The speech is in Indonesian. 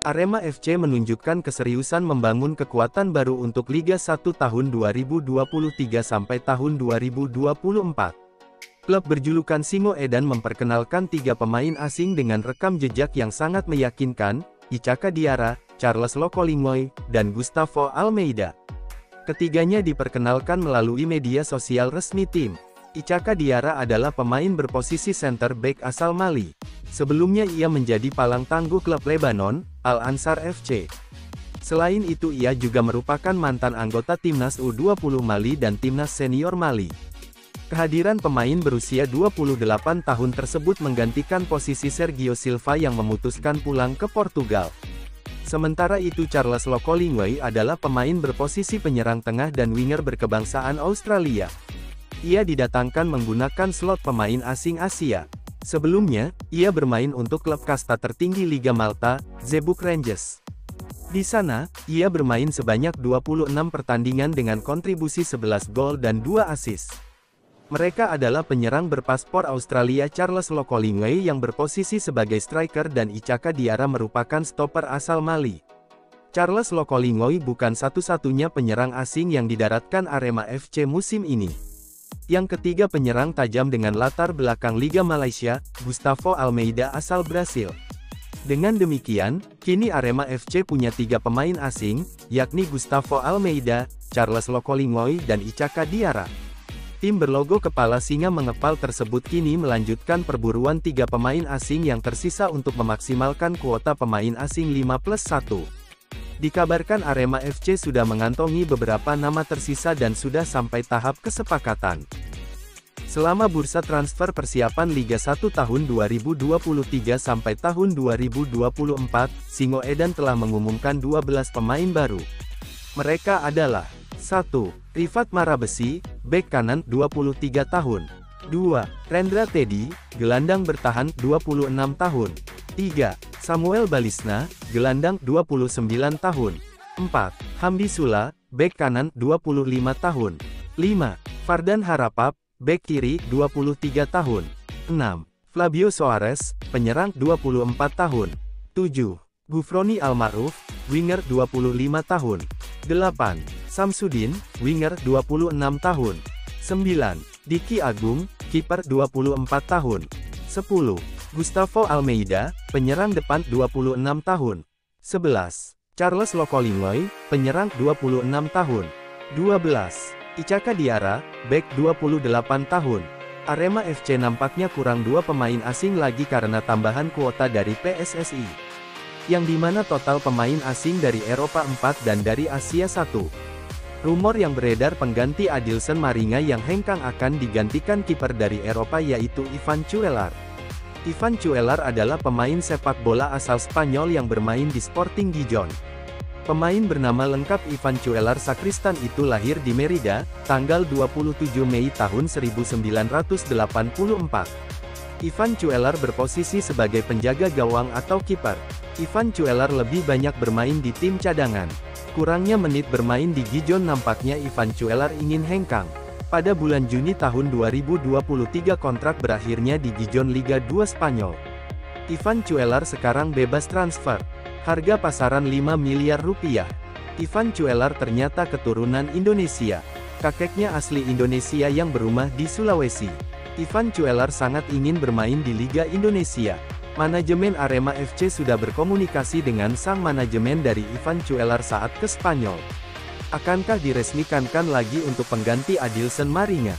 Arema FC menunjukkan keseriusan membangun kekuatan baru untuk Liga 1 tahun 2023 sampai tahun 2024. Klub berjulukan Singo Edan memperkenalkan 3 pemain asing dengan rekam jejak yang sangat meyakinkan, Ichaka Diarra, Charles Lokolingoy, dan Gustavo Almeida. Ketiganya diperkenalkan melalui media sosial resmi tim. Ichaka Diarra adalah pemain berposisi center back asal Mali. Sebelumnya ia menjadi palang tangguh klub Lebanon, Al-Ansar FC. Selain itu ia juga merupakan mantan anggota timnas U20 Mali dan timnas senior Mali. Kehadiran pemain berusia 28 tahun tersebut menggantikan posisi Sergio Silva yang memutuskan pulang ke Portugal. Sementara itu Charles Lokolingoy adalah pemain berposisi penyerang tengah dan winger berkebangsaan Australia. Ia didatangkan menggunakan slot pemain asing Asia. Sebelumnya, ia bermain untuk klub kasta tertinggi Liga Malta, Zeebrugge Rangers. Di sana, ia bermain sebanyak 26 pertandingan dengan kontribusi 11 gol dan 2 assist. Mereka adalah penyerang berpaspor Australia Charles Lokolingoy yang berposisi sebagai striker dan Ichaka Diarra merupakan stopper asal Mali. Charles Lokolingoy bukan satu-satunya penyerang asing yang didaratkan Arema FC musim ini. Yang ketiga penyerang tajam dengan latar belakang Liga Malaysia, Gustavo Almeida asal Brasil. Dengan demikian, kini Arema FC punya 3 pemain asing, yakni Gustavo Almeida, Charles Lokolingoy dan Ichaka Diarra. Tim berlogo kepala singa mengepal tersebut kini melanjutkan perburuan 3 pemain asing yang tersisa untuk memaksimalkan kuota pemain asing 5+1. Dikabarkan Arema FC sudah mengantongi beberapa nama tersisa dan sudah sampai tahap kesepakatan. Selama bursa transfer persiapan Liga 1 tahun 2023 sampai tahun 2024, Singo Edan telah mengumumkan 12 pemain baru. Mereka adalah 1. Rifat Marabesi, bek kanan 23 tahun. 2. Rendra Teddy, gelandang bertahan 26 tahun. 3. Samuel Balisna, gelandang 29 tahun. 4. Hamdi Sula, bek kanan 25 tahun. 5. Fardan Harapap, bek kiri 23 tahun. 6. Flavio Soares, penyerang 24 tahun. 7. Gufroni Almaruf, winger 25 tahun. 8. Samsudin, winger 26 tahun. 9. Diki Agung, kiper 24 tahun. 10. Gustavo Almeida, penyerang depan 26 tahun. 11. Charles Lokolingoy, penyerang 26 tahun. 12. Ichaka Diarra, bek 28 tahun. Arema FC nampaknya kurang 2 pemain asing lagi karena tambahan kuota dari PSSI. Yang dimana total pemain asing dari Eropa 4 dan dari Asia 1. Rumor yang beredar pengganti Adilson Maringa yang hengkang akan digantikan kiper dari Eropa yaitu Ivan Cuéllar. Ivan Cuéllar adalah pemain sepak bola asal Spanyol yang bermain di Sporting Gijon. Pemain bernama lengkap Ivan Cuéllar Sakristan itu lahir di Merida, tanggal 27 Mei tahun 1984. Ivan Cuéllar berposisi sebagai penjaga gawang atau kiper. Ivan Cuéllar lebih banyak bermain di tim cadangan. Kurangnya menit bermain di Gijon nampaknya Ivan Cuéllar ingin hengkang. Pada bulan Juni tahun 2023 kontrak berakhirnya di Gijon Liga 2 Spanyol. Ivan Cuéllar sekarang bebas transfer. Harga pasaran 5 miliar rupiah. Ivan Cuéllar ternyata keturunan Indonesia. Kakeknya asli Indonesia yang berumah di Sulawesi. Ivan Cuéllar sangat ingin bermain di Liga Indonesia. Manajemen Arema FC sudah berkomunikasi dengan sang manajemen dari Ivan Cuéllar saat ke Spanyol. Akankah diresmikankan lagi untuk pengganti Adilson Maringa?